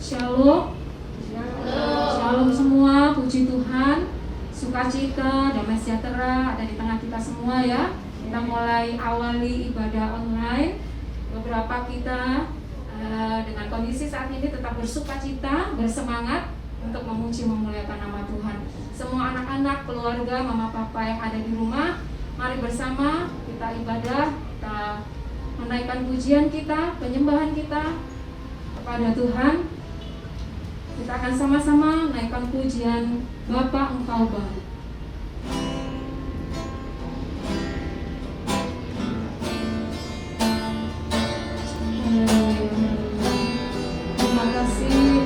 Shalom. Shalom semua, puji Tuhan. Sukacita, damai sejahtera ada di tengah kita semua ya. Kita mulai awali ibadah online. Beberapa kita dengan kondisi saat ini tetap bersukacita, bersemangat untuk memuji memuliakan nama Tuhan. Semua anak-anak, keluarga, mama papa yang ada di rumah, mari bersama kita ibadah, kita menaikkan pujian kita, penyembahan kita kepada Tuhan. Kita akan sama-sama naikkan pujian Bapa Engkau baik. Terima kasih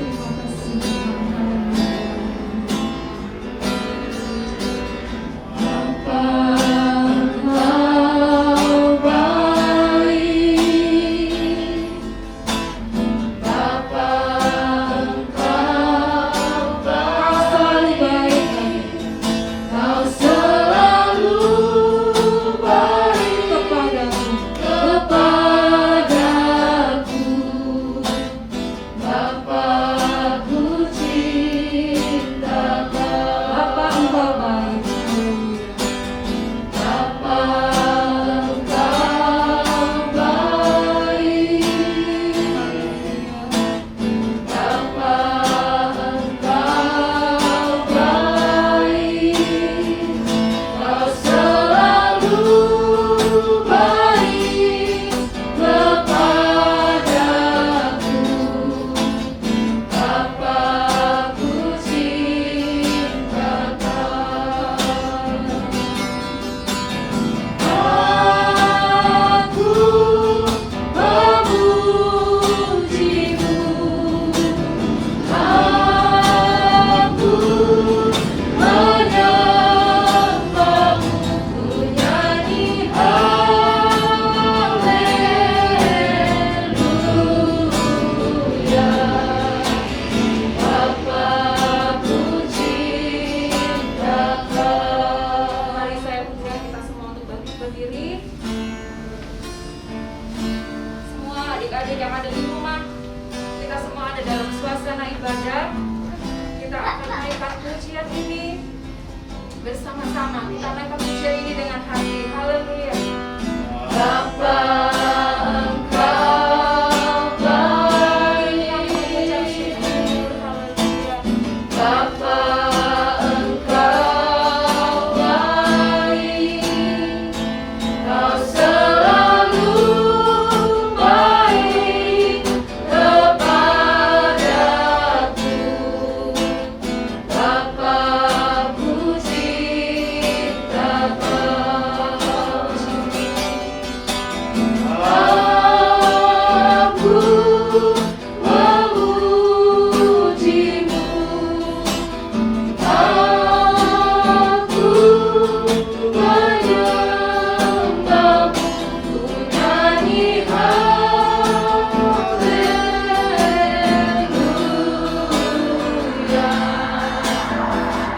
Bapa Engkau baik, Bapa Kau selalu baik kepadaku, Bapa-Ku cinta Kau. Bapa Engkau baik, Bapa Engkau baik, Bapa Engkau baik. Kau selalu baik kepadaku, Bapa-Ku cinta Kau. Aku memujimu, aku menyembahmu, ku nyanyi haleluya. Bapa-Ku cinta Kau. Mari saya undang kita semua untuk berdiri. Semua adik-adik yang ada di rumah, kita semua ada dalam suasana ibadah. Kita akan naikkan pujian ini bersama-sama. Kita naikkan pujian ini dengan hati. Haleluya. Bapa Engkau baik, mengucap syukur. Haleluya. Bapa Engkau baik, Kau selalu baik kepadaku, Bapa-Ku cinta Kau. Aku memujimu, aku menyembahmu, ku nyanyi haleluya.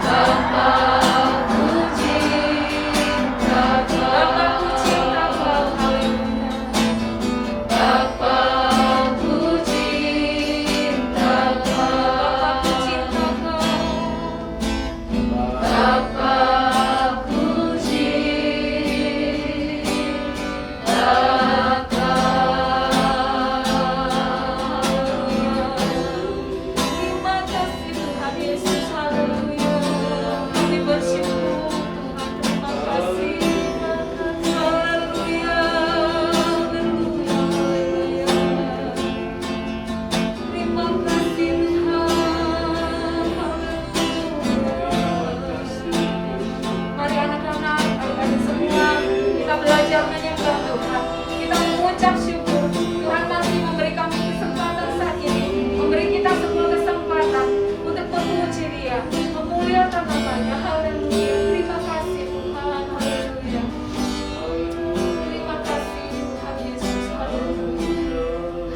Bapa-Ku cinta Kau. Bapa-Ku cinta Kau. Haleluya. Bapa-Ku cinta Kau. Bapa-Ku cinta Kau. Terima kasih Tuhan Yesus. Haleluya. Kami bersyukur Tuhan. Terima kasih. Haleluya. Haleluya. Haleluya. Terima kasih Tuhan. Haleluya. Mari anak-anak, adik-adik semua, kita belajar menyembah Tuhan. Kita mengucap syukur. Tuhan masih memberi kami kesempatan saat ini, memberi kita sebuah kesempatan untuk memuji Dia, memuliakan namanya. Haleluya. Terima kasih Tuhan. Haleluya. Terima kasih Tuhan Yesus. Haleluya.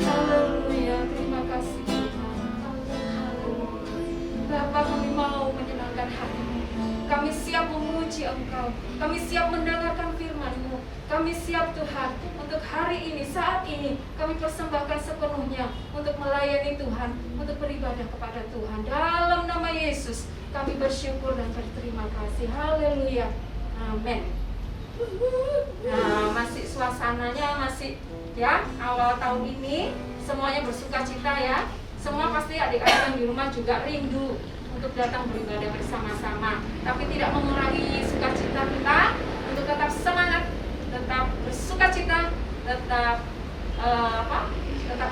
Haleluya. Terima kasih Tuhan. Haleluya. Bapa, kami mau menyenangkan hati-Mu. Kami siap memuji Engkau. Kami siap mendengarkan firman-Mu. Kami siap Tuhan untuk hari ini, saat ini kami persembahkan sepenuhnya untuk melayani Tuhan, untuk beribadah kepada Tuhan. Dalam nama Yesus kami bersyukur dan berterima kasih. Haleluya. Amin. Nah, masih suasananya masih ya awal tahun ini, semuanya bersuka cita ya. Semua pasti adik-adik yang di rumah juga rindu untuk datang beribadah bersama-sama, tapi tidak mengurangi sukacita kita untuk tetap semangat, tetap bersukacita, tetap tetap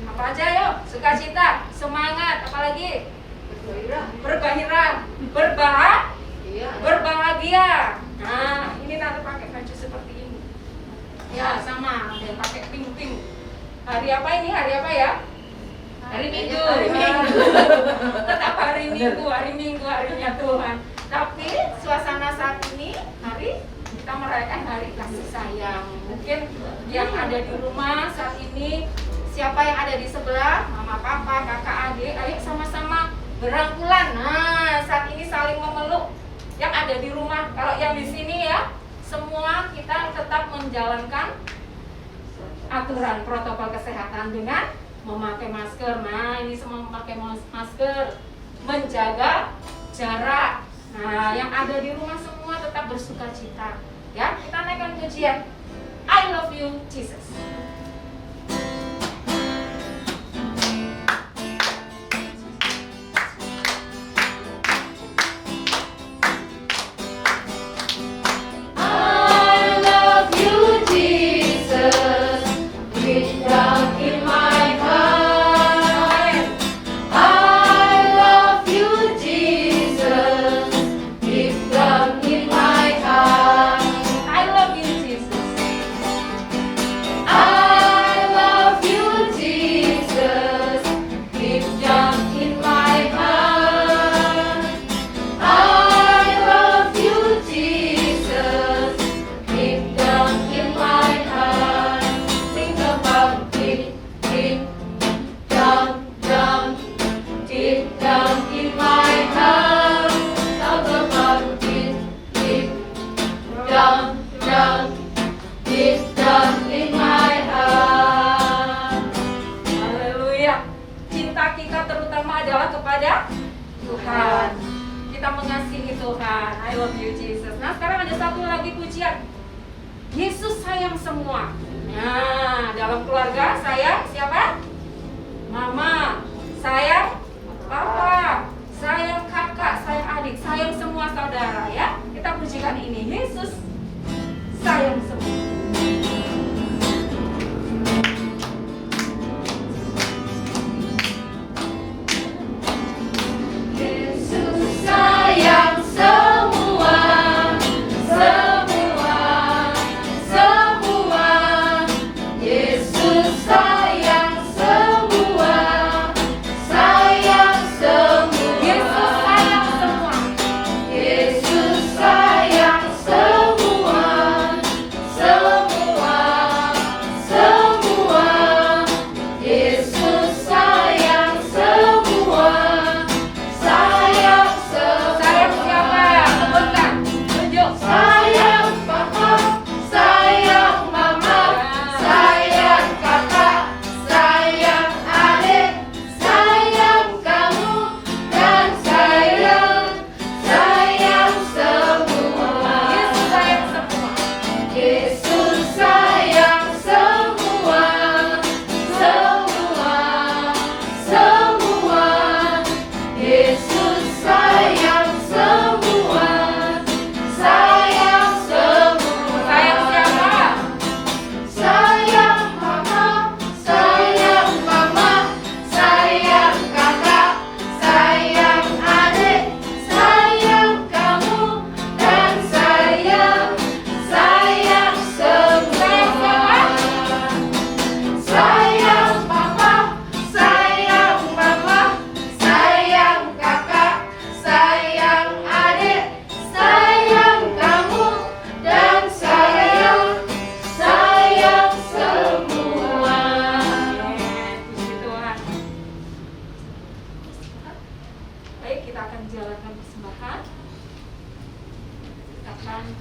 apa aja yuk, sukacita, semangat, apalagi bergairah, berbahagia. Nah, ini nanti pakai baju seperti ini ya, sama ada yang pakai pink. Hari apa ini, hari apa ya? Hari Minggu. Tetap hari Minggu, harinya Tuhan. Tapi suasana saat ini hari kita merayakan hari kasih sayang. Mungkin yang ada di rumah saat ini, siapa yang ada di sebelah, mama, papa, kakak, adik, ayo sama-sama berangkulan. Nah, saat ini saling memeluk. Yang ada di rumah, kalau yang di sini ya, semua kita tetap menjalankan aturan protokol kesehatan dengan memakai masker. Nah, ini semua memakai masker, menjaga jarak. Nah, yang ada di rumah semua tetap bersukacita. Ya, kita naikkan pujian I love you Jesus.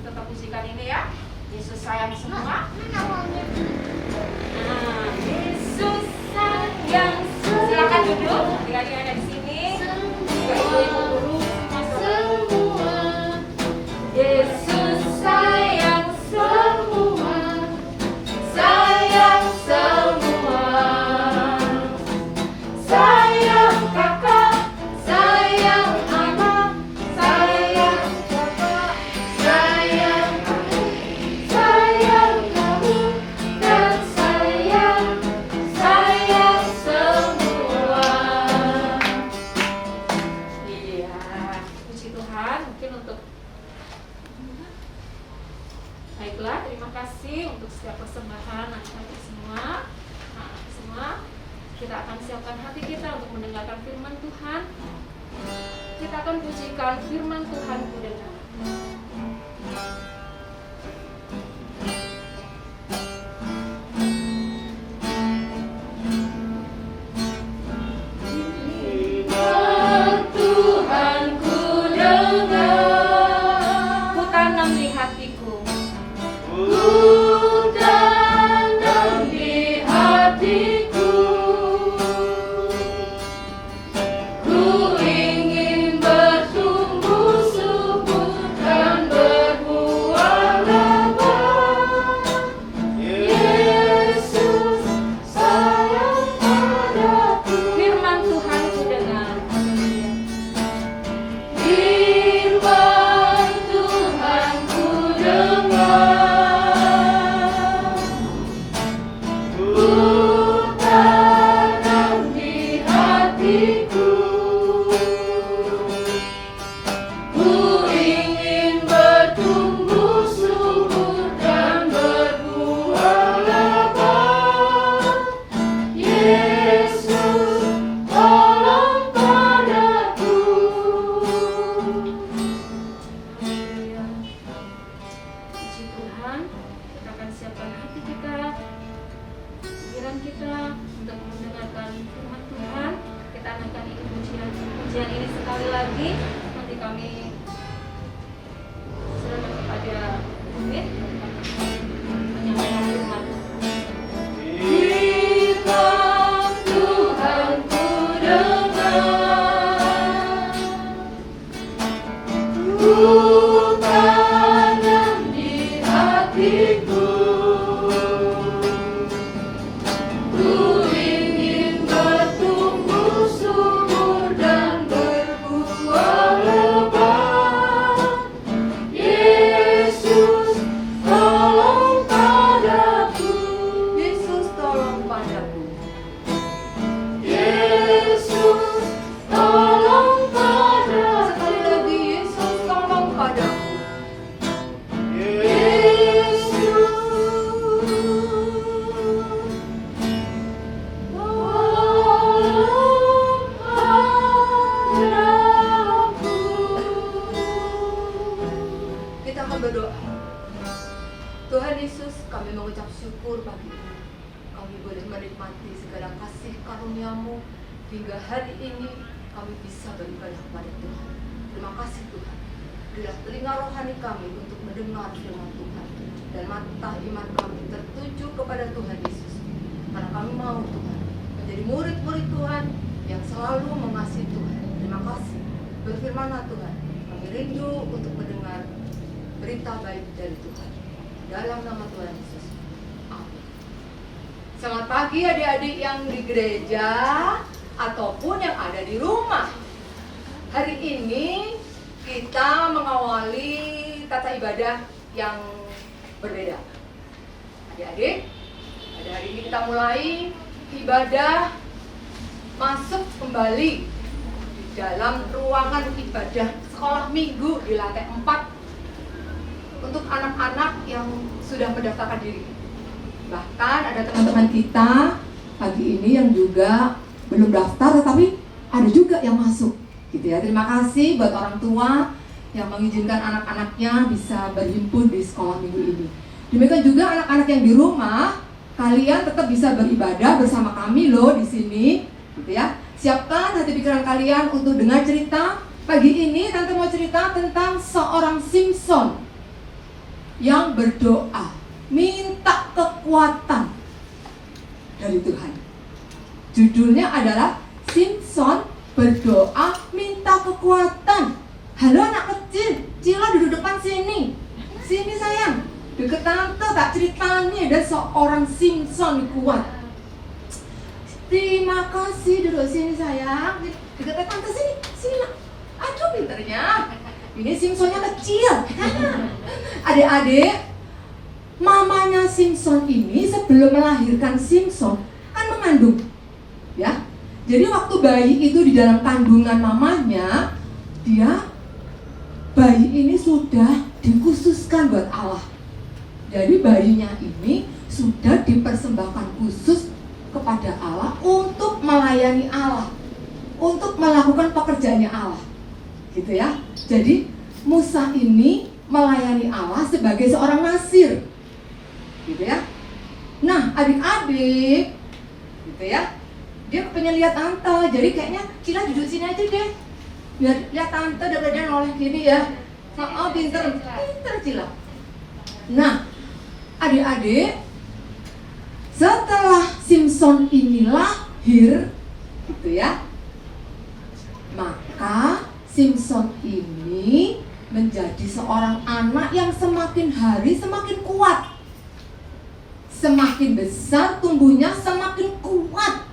Tetap pujikan ini ya. Yesus sayang semua. Yesus sayang semua. Silakan duduk. Adik-adik ada di sini. Ibu guru semua. Yesus sayang semua. Sayang semua. Sayang kakak, sayang anak, sayang kakak, sayang adik, sayang kamu, dan sayang semua. Iya, puji Tuhan. Mungkin untuk baiklah, terima kasih untuk setiap persembahan anak-anak semua. Nah, semua kita akan siapkan hati kita untuk mendengarkan firman Tuhan. Kita akan pujikan firman Tuhan ku dengar. Firman Tuhan ku dengar, ku tanam di hatiku. Ku tanam di hatiku. Ku ingin bertumbuh subur dan berbuah lebat. Yesus sayang padaku. Firman Tuhan ku dengar. Firman Tuhan ku dengar. Ku tanam di hatiku. Ku ingin bertumbuh subur dan berbuah lebat. Yesus tolong padaku. Haleluya. Puji Tuhan, kita akan siapkan hati kita, pikiran kita untuk mendengarkan firman Tuhan. Kita akan ikut pujian ini sekali lagi. Nanti kami serahkan kepada Umit menyampaikan firman Tuhan. Firman Tuhan ku dengar. Ku tanam di hatiku. Ku ingin bertumbuh subur dan berbuah lebat. Yesus tolong padaku. Yesus tolong padaku. Yesus tolong padaku. Sekali lagi, Yesus tolong padaku. Kita akan berdoa. Tuhan Yesus, kami mengucap syukur pagi ini. Kami boleh menikmati segala kasih karunia-Mu hingga hari ini kami bisa beribadah kepada Tuhan. Terima kasih Tuhan. Berilah telinga rohani kami untuk mendengar firman Tuhan dan mata iman kami tertuju kepada Tuhan Yesus. Karena kami mau Tuhan menjadi murid-murid Tuhan yang selalu mengasihi Tuhan. Terima kasih. Berfirmanlah Tuhan. Kami rindu untuk mendengar berita baik dari Tuhan. Dalam nama Tuhan Yesus. Amin. Selamat pagi adik-adik yang di gereja ataupun yang ada di rumah. Hari ini kita mengawali tata ibadah yang berbeda. Adik-adik, pada hari ini kita mulai ibadah masuk kembali di dalam ruangan ibadah sekolah minggu di lantai 4 untuk anak-anak yang sudah mendaftarkan diri. Bahkan ada teman-teman kita pagi ini yang juga belum daftar, tetapi ada juga yang masuk, gitu ya. Terima kasih buat orang tua yang mengizinkan anak-anaknya bisa berhimpun di sekolah minggu ini. Demikian juga anak-anak yang di rumah, kalian tetap bisa beribadah bersama kami loh di sini, gitu ya. Siapkan hati pikiran kalian untuk dengar cerita. Pagi ini Tante mau cerita tentang seorang Simpson. yang berdoa minta kekuatan dari Tuhan. Judulnya adalah Simson berdoa minta kekuatan. Halo anak kecil, Cila duduk depan sini. Sini sayang, deket tante tak ceritanya ada seorang Simson kuat. Terima kasih, duduk sini sayang. Deket tante sini, sini nak. Aduh pinternya. Ini Simsonnya kecil. Adik-adik, mamanya Simson ini sebelum melahirkan Simson kan mengandung, ya. Jadi waktu bayi itu di dalam kandungan mamanya, bayi ini sudah dikhususkan buat Allah. Jadi bayinya ini sudah dipersembahkan khusus kepada Allah untuk melayani Allah, untuk melakukan pekerjaannya Allah, gitu ya. Jadi Musa ini melayani Allah sebagai seorang nasir, gitu ya. Nah adik-adik, gitu ya, dia pengen lihat tante, jadi kayaknya Cila duduk sini aja deh, biar lihat tante daripada noleh gini ya. Oh pinter Cila. Nah adik-adik, setelah Simson ini lahir, gitu ya, maka Simson ini menjadi seorang anak yang semakin hari semakin kuat. Semakin besar tumbuhnya semakin kuat.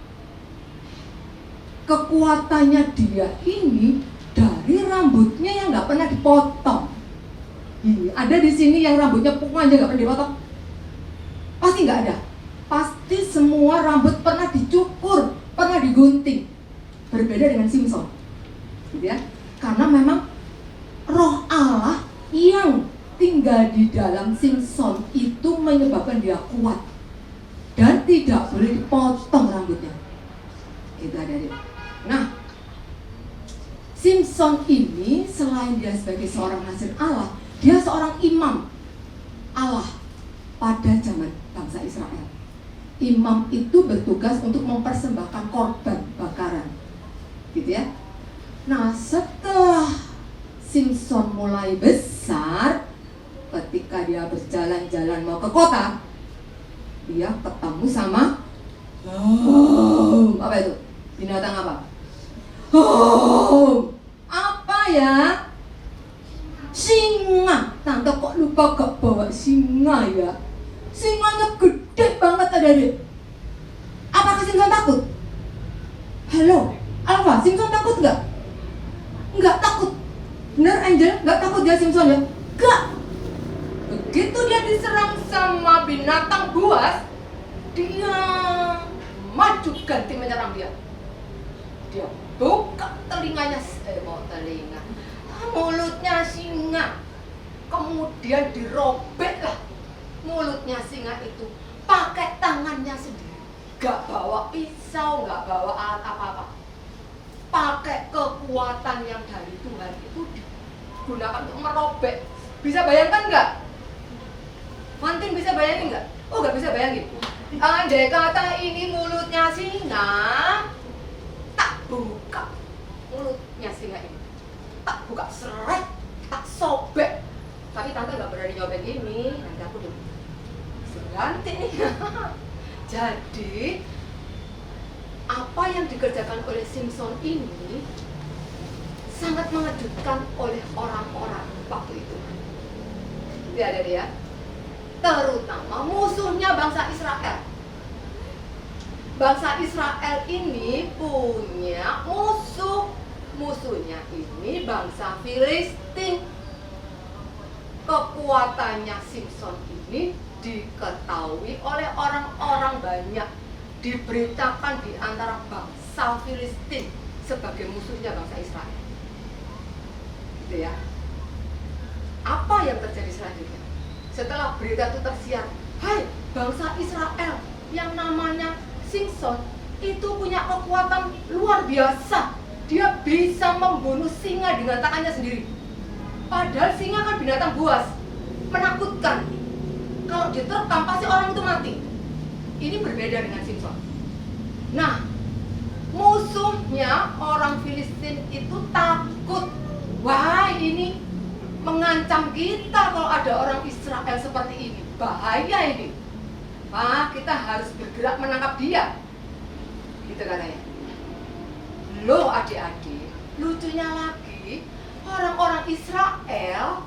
Kekuatannya dia ini dari rambutnya yang nggak pernah dipotong. Ada di sini yang rambutnya panjang nggak pernah dipotong? Pasti nggak ada. Pasti semua rambut pernah dicukur, pernah digunting. Berbeda dengan Simson, gitu ya. Karena memang Roh Allah yang tinggal di dalam Simson itu menyebabkan dia kuat dan tidak boleh dipotong rambutnya. Itu adik-adik. Nah, Simson ini selain dia sebagai seorang nasir Allah, dia seorang imam Allah pada zaman bangsa Israel. Imam itu bertugas untuk mempersembahkan korban bakaran, gitu ya. Nah, setelah Simson mulai besar, ketika dia berjalan-jalan mau ke kota, dia ketemu sama apa itu? Binatang apa? Apa ya? Singa. Tante kok lupa gak bawa singa ya? Singanya gede banget adik-adik. Apakah Simson takut? Halo, Alfa, Simson takut nggak? Nggak takut. Bener Angel? Nggak takut dia Simson ya? Nggak. Begitu dia diserang sama binatang buas, dia maju ganti menyerang dia. Dia buka telinganya, mulutnya singa. Kemudian dirobeklah mulutnya singa itu pakai tangannya sendiri. Gak bawa pisau, gak bawa alat apa-apa. Pakai kekuatan yang dari Tuhan itu digunakan untuk merobek. Bisa bayangkan nggak? Mantin bisa bayangin nggak? Oh nggak bisa bayangin. Andai kata ini mulutnya singa, tak buka mulutnya singa ini, tak buka seret, tak sobek. Tapi tante nggak berani nyobek ini, nanti aku udah ganti nih. Jadi apa yang dikerjakan oleh Simson ini sangat mengejutkan oleh orang-orang waktu itu. Lihat ada dia, terutama musuhnya bangsa Israel. Bangsa Israel ini punya musuh. Musuhnya ini bangsa Filistin. Kekuatannya Simson ini diketahui oleh orang-orang banyak, diberitakan di antara bangsa Filistin sebagai musuhnya bangsa Israel. Gitu ya. Apa yang terjadi selanjutnya? Setelah berita itu tersiar, hai bangsa Israel yang namanya Simson itu punya kekuatan luar biasa. Dia bisa membunuh singa dengan tangannya sendiri. Padahal singa kan binatang buas, menakutkan. Kalau diterkam pasti orang itu mati. Ini berbeda dengan Simson. Nah, musuhnya orang Filistin itu takut. Wah, ini mengancam kita kalau ada orang Israel seperti ini. Bahaya ini. Pak, kita harus bergerak menangkap dia. Gitu katanya. Loh adik-adik, lucunya lagi, orang-orang Israel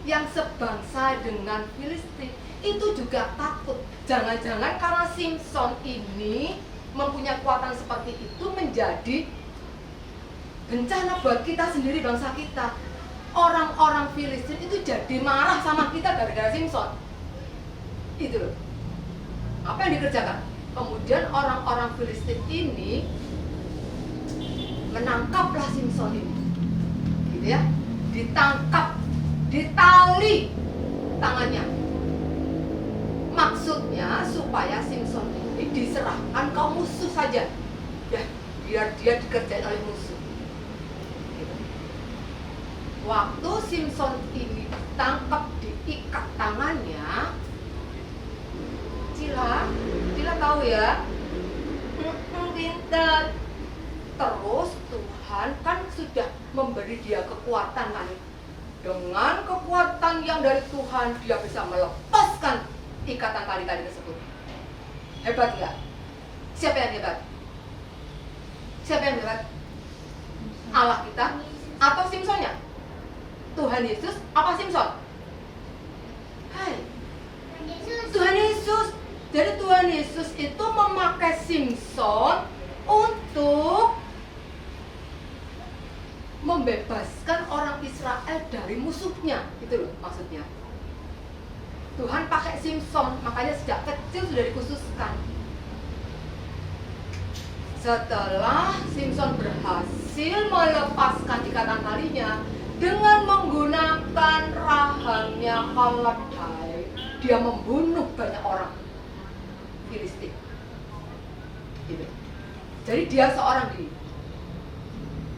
yang sebangsa dengan Filistin itu juga takut. Jangan-jangan karena Simson ini mempunyai kekuatan seperti itu menjadi bencana buat kita sendiri, bangsa kita. Orang-orang Filistin itu jadi marah sama kita gara-gara Simson. Itu loh. Apa yang dikerjakan? Kemudian orang-orang Filistin ini menangkaplah Simson ini. Gitu ya. Ditangkap, ditali tangannya. Maksudnya supaya Simson ini diserahkan ke musuh saja. Ya, biar dia dikerjain oleh musuh. Gitu. Waktu Simson ini ditangkap, diikat tangannya, Cila tahu ya? Pintar. Terus Tuhan kan sudah memberi dia kekuatan kan. Dengan kekuatan yang dari Tuhan dia bisa melepaskan ikatan tali-tali tersebut. Hebat nggak? Siapa yang hebat? Siapa yang hebat? Allah kita atau Simsonnya? Tuhan Yesus apa Simson? Hai, Tuhan Yesus. Jadi Tuhan Yesus itu memakai Simson untuk membebaskan orang Israel dari musuhnya. Itu loh maksudnya. Tuhan pakai Simson, makanya sejak kecil sudah dikhususkan. Setelah Simson berhasil melepaskan ikatan talinya dengan menggunakan rahangnya keledai, dia membunuh banyak orang Filistin. Gitu. Jadi dia seorang diri.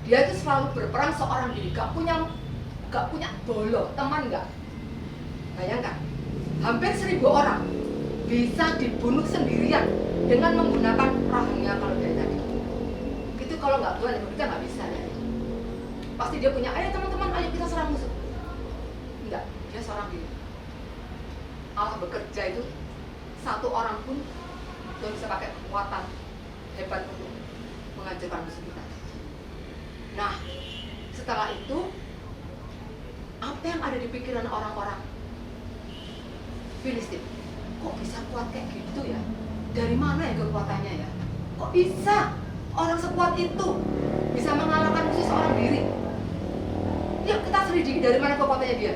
Dia itu selalu berperang seorang diri, gak punya bolo, teman gak? Bayangkan, hampir 1.000 orang bisa dibunuh sendirian dengan menggunakan rahangnya keledai tadi. Itu kalau nggak Tuhan, kita nggak bisa ya. Pasti dia punya, ayo teman-teman, ayo kita serang musuh. Enggak, dia seorang diri. Allah bekerja itu, satu orang pun Tuhan bisa pakai kekuatan hebat untuk menghancurkan musuh kita. Nah, setelah itu apa yang ada di pikiran orang-orang Filistin? Kok bisa kuat kayak gitu ya? Dari mana ya kekuatannya ya? Kok bisa orang sekuat itu bisa mengalahkan musuh seorang diri? Yuk kita selidiki dari mana kekuatannya dia.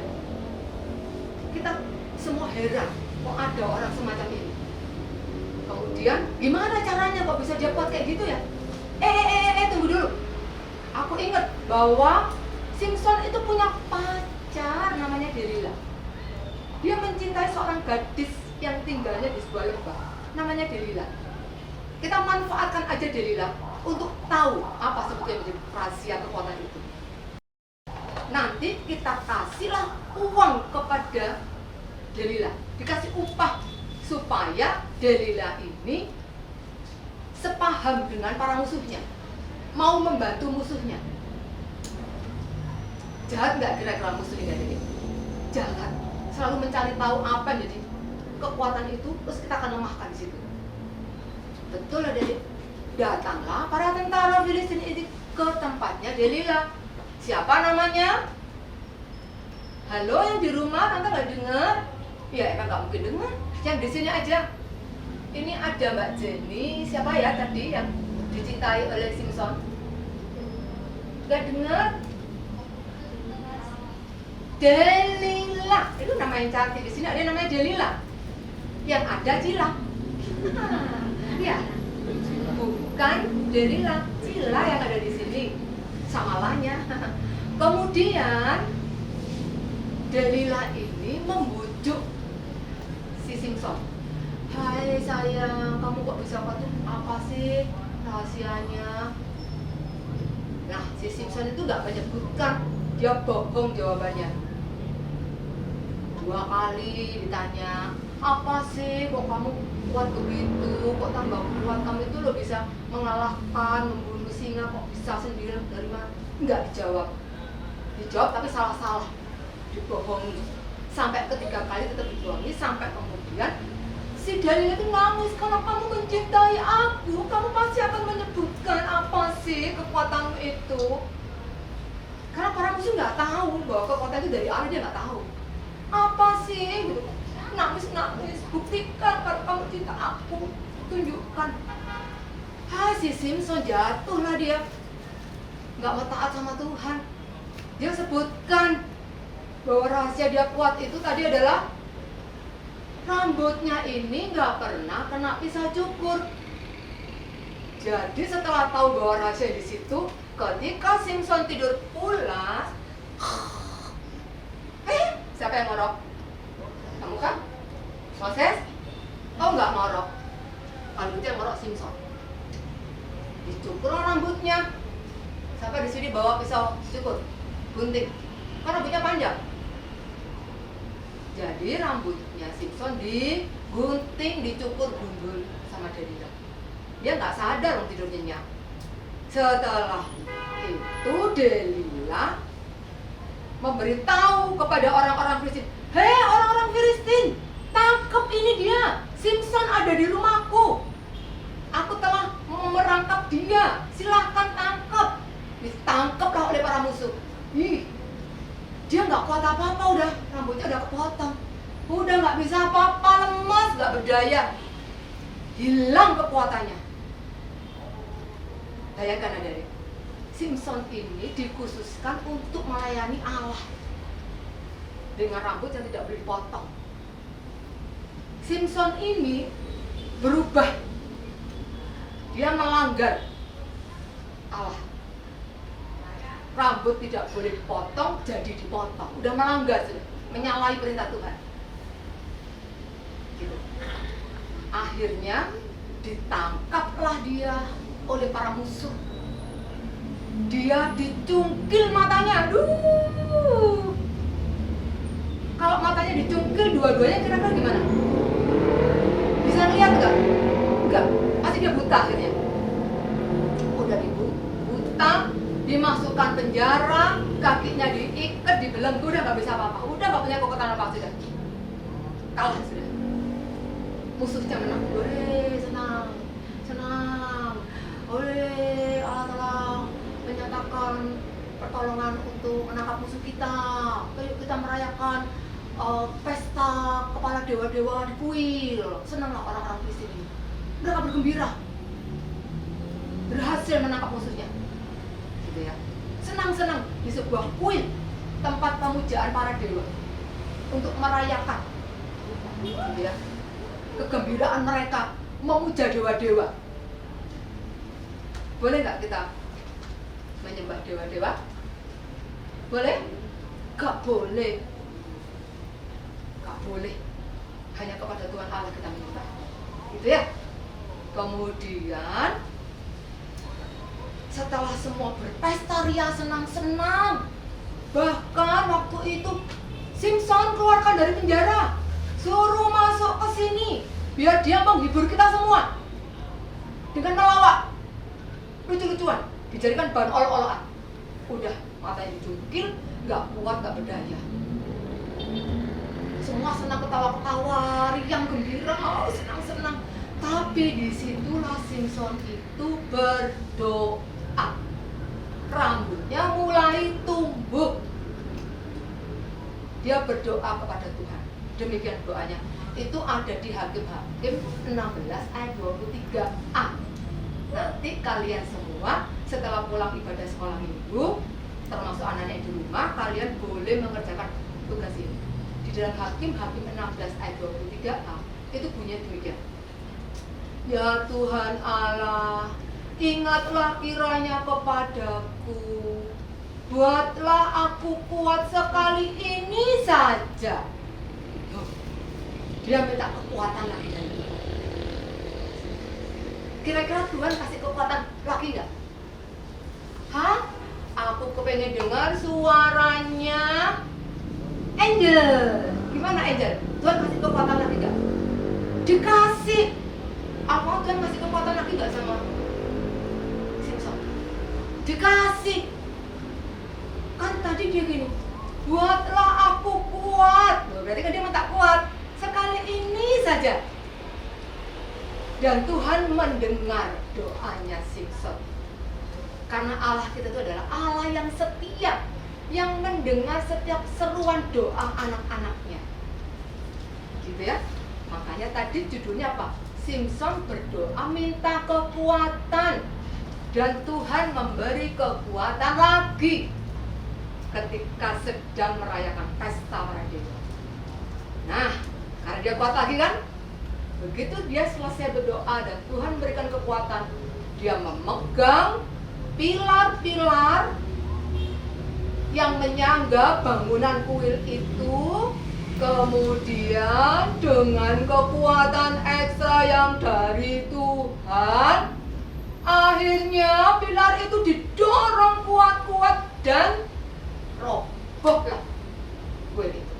Kita semua heran, kok ada orang semacam ini. Kemudian gimana caranya kok bisa dia kuat kayak gitu ya? Tunggu dulu. Aku ingat bahwa Simson itu punya pacar namanya Delila. Dia mencintai seorang gadis yang tinggalnya di sebuah lembah namanya Delila. Kita manfaatkan aja Delila untuk tahu apa sebetulnya menjadi rahasia kekuatan itu. Nanti kita kasihlah uang kepada Delila, dikasih upah supaya Delila ini sepaham dengan para musuhnya, mau membantu musuhnya. Jahat nggak kira-kira musuh ini? Jahat, selalu mencari tahu apa yang jadi kekuatan itu, terus kita akan lemahkan di situ. Betul lah Dede. Datanglah para tentara Filistin itu ke tempatnya Delila. Siapa namanya? Halo yang di rumah, tante nggak dengar? Ya emang nggak mungkin dengar. Yang di sini aja. Ini ada Mbak Jenny. Siapa ya tadi yang dicintai oleh Simson? Nggak dengar? Delila. Itu nama yang cantik. Di sini ada namanya Delila. Yang ada Cila. Ya, bukan Delila, Cila yang ada di sini. Samalahnya. Kemudian Delila ini membujuk si Simson. Hai sayang, kamu kok bisa kuat? Apa sih rahasianya? Nah, si Simson itu nggak menyebutkan, dia bohong jawabannya. 2 kali ditanya, apa sih kok kamu kuat begitu? Kok tambah kuat? Kamu itu lo bisa mengalahkan, membunuh singa, kok bisa sendiri dari mana? Nggak dijawab. Dijawab tapi salah-salah. dibohongi. Sampai ketiga kali tetap dibohongi, sampai kemudian si Dalila itu nangis. Kalau kamu mencintai aku, kamu pasti akan menyebutkan apa sih kekuatanmu itu. Karena para musuh nggak tahu bahwa kekuatan itu dari Allah, dia nggak tahu. Apa sih gitu. Nangis, buktikan kalau kamu cinta aku, tunjukkan. Si Simpson jatuhlah dia, nggak mau taat sama Tuhan. Dia sebutkan bahwa rahasia dia kuat itu tadi adalah rambutnya ini nggak pernah kena pisau cukur. Jadi setelah tahu bahwa rahasia di situ, ketika Simpson tidur pulas, siapa yang ngorok? Kamu kan? Moses? Oh nggak ngorok. Kalau itu yang ngorok Simpson. Dicukur rambutnya. Sampai di sini bawa pisau cukur, gunting. Kan rambutnya panjang. Jadi rambutnya Simpson digunting, dicukur gundul sama Dalila. Dia nggak sadar waktu tidur nyenyak. Setelah itu Dalila memberitahu kepada orang-orang Filistin, "Hei orang-orang Filistin, tangkap ini dia. Simpson ada di rumahku. Aku telah merangkap dia. Silahkan tangkap." Ditangkaplah oleh para musuh. Dia nggak kuat apa-apa, udah rambutnya udah kepotong, udah nggak bisa apa-apa, lemas, nggak berdaya, hilang kekuatannya. Bayangkan ada Simpson ini dikhususkan untuk melayani Allah dengan rambut yang tidak boleh dipotong. Simpson ini berubah, dia melanggar Allah. Rambut tidak boleh dipotong, jadi dipotong. Udah melanggar, sudah menyalahi perintah Tuhan. Gitu. Akhirnya ditangkaplah dia oleh para musuh. Dia dicungkil matanya. Aduh. Kalau matanya dicungkil dua-duanya kira-kira gimana? Bisa lihat nggak? Enggak. Pasti dia buta akhirnya. Udah buta, dimasukkan penjara, kakinya diikat, dibelenggu, udah nggak bisa apa-apa, udah nggak punya kekuatan apa, sudah kalah sudah. Musuhnya menang, senang, oleh Allah telah menyatakan pertolongan untuk menangkap musuh kita. Ayo kita merayakan pesta kepala dewa-dewa di kuil. Senanglah orang-orang Filistin ini, mereka bergembira, berhasil menangkap musuhnya. Gitu ya. Senang-senang di sebuah kuil, tempat pemujaan para dewa, untuk merayakan gitu ya, kegembiraan mereka memuja dewa-dewa. Boleh nggak kita menyembah dewa-dewa? Boleh? Gak boleh. Gak boleh. Hanya kepada Tuhan Allah kita menyembah. Gitu ya. Kemudian setelah semua berpesta ria, senang-senang, bahkan waktu itu Simpson keluarkan dari penjara, suruh masuk ke sini biar dia menghibur kita semua dengan melawak, lucu-lucuan, dijadikan bahan olok-olokan. Udah matanya dicungkil, nggak kuat, nggak berdaya. Semua senang, ketawa-ketawa, riang gembira, senang-senang. Tapi disitulah Simpson itu berdoa. Rambutnya mulai tumbuh. Dia berdoa kepada Tuhan. Demikian doanya. Itu ada di Hakim-Hakim 16 ayat 23a. Nanti kalian semua setelah pulang ibadah sekolah minggu, termasuk anak-anak di rumah, kalian boleh mengerjakan tugas ini. Di dalam Hakim-Hakim 16 ayat 23a itu bunyinya demikian. Ya Tuhan Allah, ingatlah kiranya kepadaku, buatlah aku kuat sekali ini saja. Dia minta kekuatan lagi dari Tuhan. Kira-kira Tuhan kasih kekuatan lagi nggak? Hah? Aku kepengen dengar suaranya Angel. Gimana Angel? Tuhan kasih kekuatan lagi nggak? Dikasih. Apa Tuhan kasih kekuatan lagi nggak sama Simpson? Dikasih. Kan tadi dia gini, buatlah aku berarti kan dia minta kuat. Sekali ini saja. Dan Tuhan mendengar doanya Simson. Karena Allah kita itu adalah Allah yang setia, yang mendengar setiap seruan doa anak-anaknya. Gitu ya. Makanya tadi judulnya apa? Simson berdoa minta kekuatan. Dan Tuhan memberi kekuatan lagi ketika sedang merayakan pesta Maradewa. Nah, karena dia kuat lagi kan? Begitu dia selesai berdoa dan Tuhan memberikan kekuatan, dia memegang pilar-pilar yang menyangga bangunan kuil itu. Kemudian dengan kekuatan ekstra yang dari Tuhan, akhirnya pilar itu didorong kuat-kuat dan robohlah kuil itu.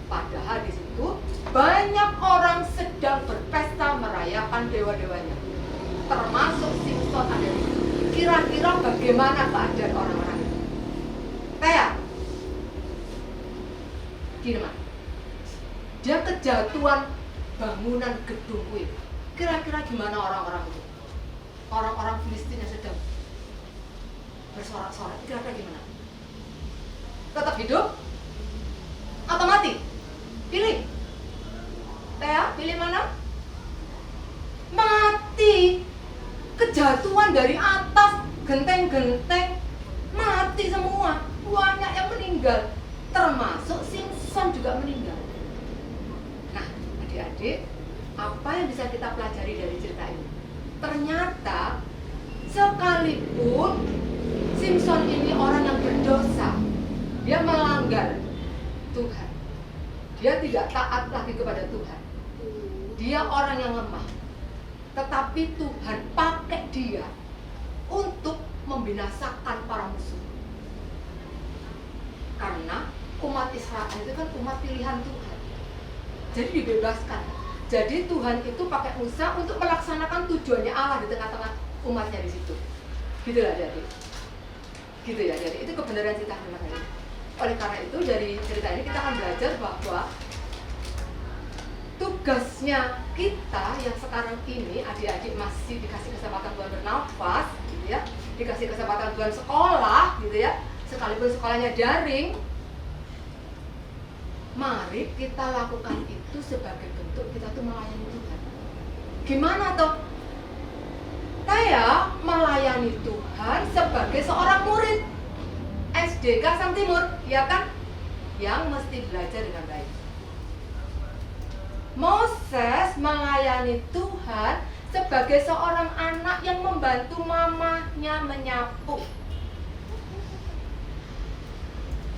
Padahal di situ banyak orang sedang berpesta merayakan dewa-dewanya, termasuk Simson ada di situ. Kira-kira bagaimana keadaan orang-orang itu? Kayak gini mas, dia kejatuhan bangunan gedung kuil. Kira-kira gimana orang-orang itu? Orang-orang Filistin yang sedang bersorak-sorak, kira-kira gimana? Tetap hidup atau mati? Pilih. Tea, pilih mana? Mati. Kejatuhan dari atas, genteng-genteng, mati semua. Banyak yang meninggal, termasuk Simson juga meninggal. Nah, adik-adik, apa yang bisa kita pelajari dari cerita ini? Ternyata sekalipun Simson ini orang yang berdosa, dia melanggar Tuhan, dia tidak taat lagi kepada Tuhan, dia orang yang lemah, tetapi Tuhan pakai dia untuk membinasakan para musuh. Karena umat Israel itu kan umat pilihan Tuhan, jadi dibebaskan. Jadi Tuhan itu pakai Musa untuk melaksanakan tujuannya Allah di tengah-tengah umatnya di situ. Gitu lah jadi. Gitu ya jadi. Itu kebenaran cerita hari ini. Oleh karena itu dari cerita ini kita akan belajar bahwa tugasnya kita yang sekarang ini, adik-adik masih dikasih kesempatan Tuhan bernafas, gitu ya, dikasih kesempatan Tuhan sekolah, gitu ya, sekalipun sekolahnya daring. Mari kita lakukan itu sebagai bentuk kita tuh melayani Tuhan. Gimana toh? Saya melayani Tuhan sebagai seorang murid SD Kasang Timur, ya kan? Yang mesti belajar dengan baik. Moses melayani Tuhan sebagai seorang anak yang membantu mamahnya menyapu.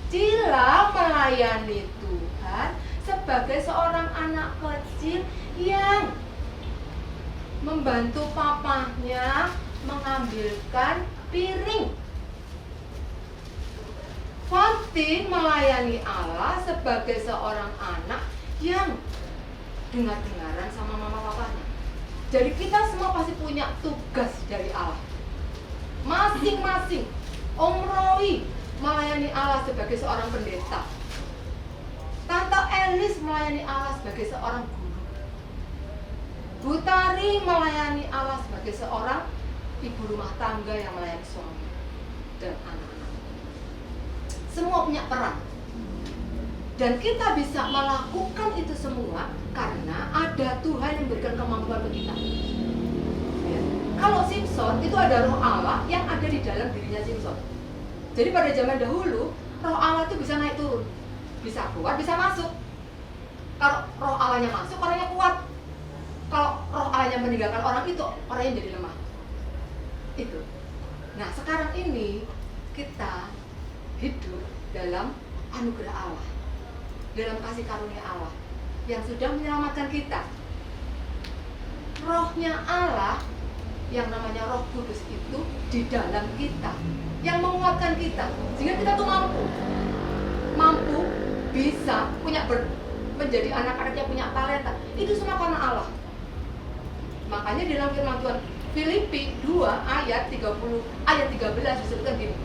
Cila melayani Tuhan sebagai seorang anak kecil yang membantu papahnya mengambilkan piring. Fatin melayani Allah sebagai seorang anak yang dengar-dengaran sama mama papanya. Jadi kita semua pasti punya tugas dari Allah masing-masing. Om Roy melayani Allah sebagai seorang pendeta, Tante Elis melayani Allah sebagai seorang guru, Bu Tari melayani Allah sebagai seorang ibu rumah tangga yang melayani suami dan anak-anak. Semua punya peran. Dan kita bisa melakukan itu semua karena ada Tuhan yang memberikan kemampuan bagi kita. Ya. Kalau Simson itu ada roh Allah yang ada di dalam dirinya Simson. Jadi pada zaman dahulu roh Allah itu bisa naik turun, bisa keluar, bisa masuk. Kalau roh Allahnya masuk, orangnya kuat. Kalau roh Allahnya meninggalkan orang itu, orangnya jadi lemah. Itu. Nah sekarang ini kita hidup dalam anugerah Allah, dalam kasih karunia Allah yang sudah menyelamatkan kita. Rohnya Allah yang namanya Roh Kudus itu di dalam kita, yang menguatkan kita sehingga kita tuh mampu bisa menjadi anak-anak yang punya talenta. Itu semua karena Allah. Makanya di dalam firman Tuhan Filipi 2 ayat 13 disebutkan gini,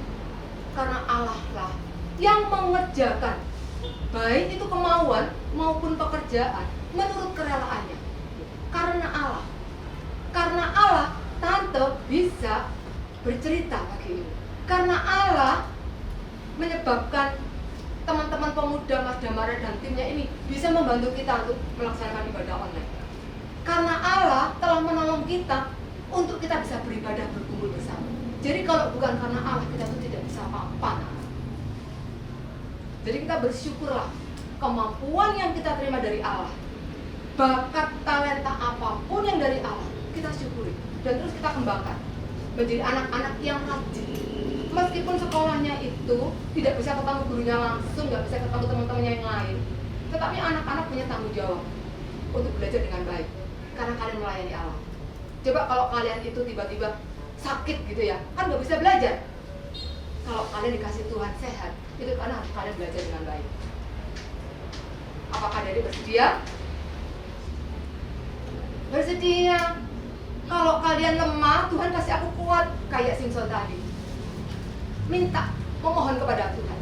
karena Allah lah yang mengerjakan baik itu kemauan maupun pekerjaan, menurut kerelaannya. Karena Allah, tante bisa bercerita pagi ini. Karena Allah menyebabkan teman-teman pemuda Mas Damara dan timnya ini bisa membantu kita untuk melaksanakan ibadah online. Karena Allah telah menolong kita untuk kita bisa beribadah berkumpul bersama. Jadi kalau bukan karena Allah, kita tuh tidak bisa apa-apa. Jadi kita bersyukurlah kemampuan yang kita terima dari Allah, bakat, talenta apapun yang dari Allah, kita syukuri dan terus kita kembangkan menjadi anak-anak yang rajin. Meskipun sekolahnya itu tidak bisa ketemu gurunya langsung, nggak bisa ketemu teman-temannya yang lain, tetapi anak-anak punya tanggung jawab untuk belajar dengan baik karena kalian melayani Allah. Coba kalau kalian itu tiba-tiba sakit gitu ya, kan nggak bisa belajar. Kalau kalian dikasih Tuhan sehat, itu karena kalian belajar dengan baik. Apakah Adik bersedia? Bersedia. Kalau kalian lemah, Tuhan kasih aku kuat, kayak Simpson tadi. Minta, memohon kepada Tuhan.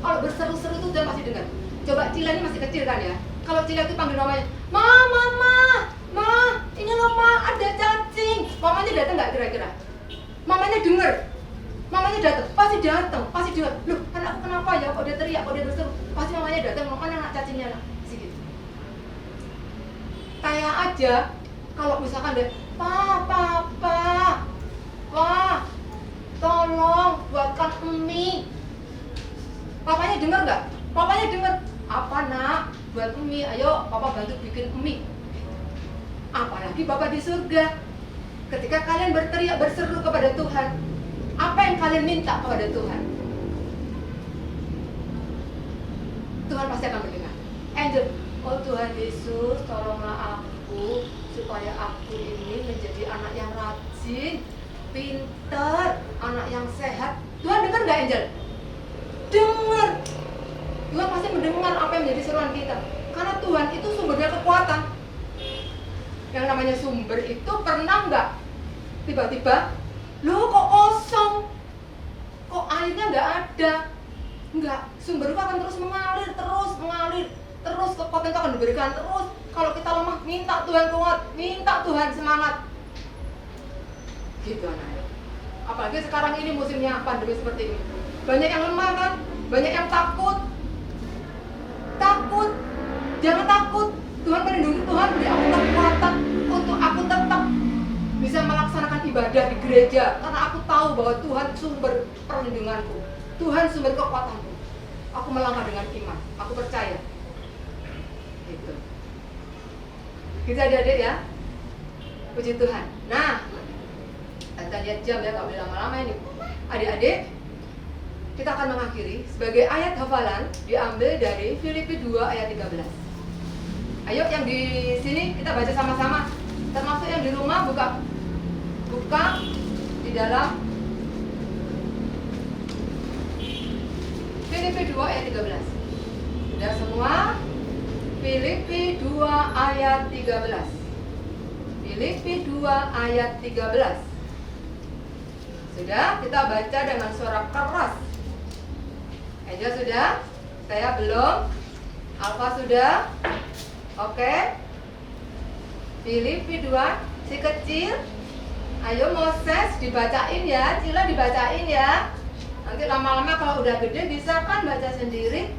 Kalau berseru-seru itu Tuhan pasti dengar. Coba Cila ini masih kecil kan ya. Kalau Cila itu panggil namanya, Ma, ini loh Ma, ada cacing. Mamanya datang nggak kira-kira? Mamanya dengar. Mamanya datang, pasti datang. Loh, anakku kenapa ya? Kok dia teriak, kok dia berseru? Pasti mamanya datang, mana anak cacingnya nak? Segitu. Kayak aja, kalau misalkan dia, Papa, tolong buatkan mie. Papanya dengar nggak? Papanya dengar. Apa nak? Buat mie. Ayo, Papa bantu bikin mie. Apalagi Bapak di surga. Ketika kalian berteriak berseru kepada Tuhan, apa yang kalian minta kepada Tuhan? Tuhan pasti akan mendengar. Angel, oh Tuhan Yesus, tolonglah aku supaya aku ini menjadi anak yang rajin, pintar, anak yang sehat. Tuhan dengar nggak, Angel? Dengar. Tuhan pasti mendengar apa yang menjadi seruan kita. Karena Tuhan itu sumbernya kekuatan. Yang namanya sumber itu pernah nggak tiba-tiba, loh kok kosong, kok airnya nggak ada? Nggak, sumber itu akan terus mengalir, terus kekuatan itu akan diberikan terus. Kalau kita lemah, minta Tuhan kuat, minta Tuhan semangat. Gitu anak-anak. Apalagi sekarang ini musimnya pandemi seperti ini. Banyak yang lemah kan, banyak yang takut. Jangan takut. Tuhan melindungi, Tuhan beri aku kekuatan untuk aku tetap bisa melaksanakan ibadah di gereja. Karena aku tahu bahwa Tuhan sumber perlindunganku, Tuhan sumber kekuatanku. Aku melangkah dengan iman, aku percaya. Gitu. Gitu adik-adik ya. Puji Tuhan. Nah, kita lihat jam ya, gak boleh lama-lama ini. Adik-adik, kita akan mengakhiri sebagai ayat hafalan diambil dari Filipi 2 ayat 13. Ayo yang di sini kita baca sama-sama. Termasuk yang di rumah buka di dalam Filipi 2 ayat 13. Sudah semua? Filipi 2 ayat 13. Filipi 2 ayat 13. Sudah? Kita baca dengan suara keras. Aja sudah? Saya belum? Alfa sudah? Oke. Filipi 2, si kecil. Ayo Moses dibacain ya, Cila dibacain ya. Nanti lama-lama kalau udah gede bisa kan baca sendiri.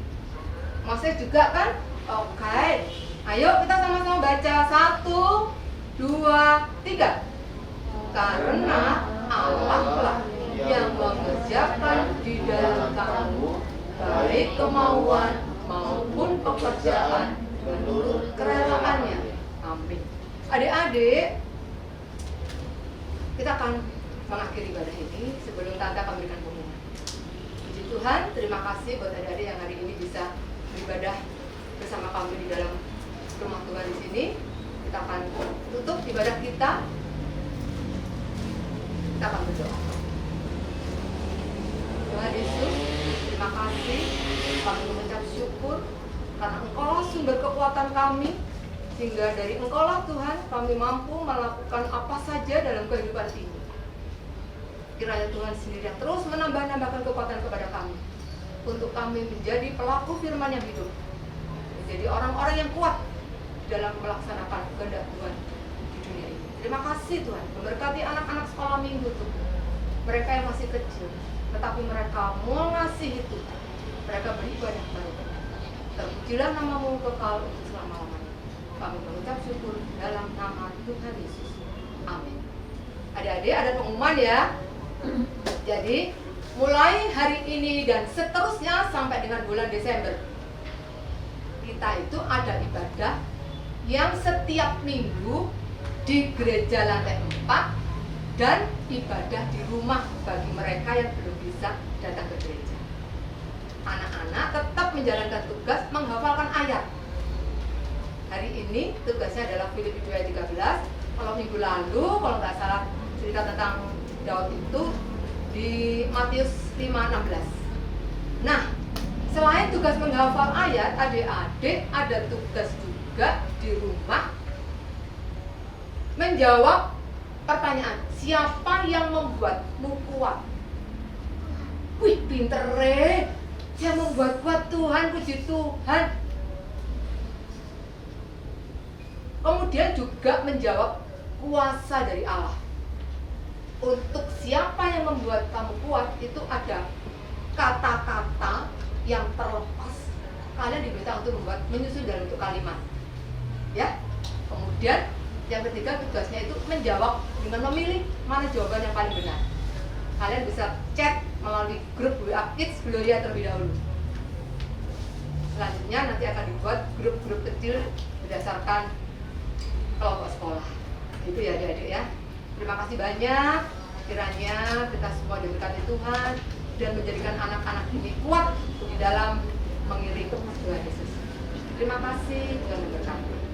Moses juga kan? Oke. Ayo kita sama-sama baca. 1, 2, 3. Karena Allah lah yang mengerjakan di dalam kamu baik kemauan maupun pekerjaan menurut kerelaannya. Amin. Adik-adik, kita akan mengakhiri ibadah ini sebelum Tante akan berikan pengumuman. Puji Tuhan, terima kasih buat adik-adik yang hari ini bisa beribadah bersama kami di dalam rumah Tuhan di sini. Kita akan tutup ibadah kita. Kita akan berdoa. Tuhan Yesus, terima kasih. Kami mengucap syukur karena Engkau sumber kekuatan kami, sehingga dari Engkau Tuhan kami mampu melakukan apa saja dalam kehidupan ini. Kiranya Tuhan sendiri yang terus menambah-nambahkan kekuatan kepada kami untuk kami menjadi pelaku firman yang hidup menjadi orang-orang yang kuat dalam melaksanakan kehendak Tuhan di dunia ini. Terima kasih Tuhan, memberkati anak-anak sekolah minggu Tuhan. Mereka yang masih kecil, tetapi mereka mengasihi Tuhan. Mereka beribadah kepada Tuhan. Terpujilah namamu kekal untuk selama-lamanya. Kami mengucap syukur dalam nama Tuhan Yesus. Amin. Adik-adik, ada pengumuman ya. Jadi mulai hari ini dan seterusnya sampai dengan bulan Desember, kita itu ada ibadah yang setiap minggu di gereja lantai 4 dan ibadah di rumah bagi mereka yang belum bisa datang ke gereja. Anak-anak tetap menjalankan tugas menghafalkan ayat. Hari ini tugasnya adalah Filipi 2 ayat 13. Kalau minggu lalu, kalau nggak salah, cerita tentang Daud itu di Matius 5:16. Nah, selain tugas menghafal ayat, adik-adik ada tugas juga di rumah menjawab pertanyaan, siapa yang membuatmu kuat? Wih, pinter re. Yang membuat kuat Tuhan, puji Tuhan. Kemudian juga menjawab kuasa dari Allah. Untuk siapa yang membuat kamu kuat, itu ada kata-kata yang terlepas. Kalian diminta untuk menyusun dalam bentuk kalimat. Ya. Kemudian yang ketiga tugasnya itu menjawab dengan memilih mana jawaban yang paling benar. Kalian bisa chat melalui grup WA Kids Gloria terlebih dahulu. Selanjutnya nanti akan dibuat grup-grup kecil berdasarkan kelompok sekolah. Gitu ya adik-adik ya. Terima kasih banyak. Kiranya kita semua diberkati Tuhan dan menjadikan anak-anak ini kuat di dalam mengiring Tuhan Yesus. Terima kasih, Tuhan memberkati.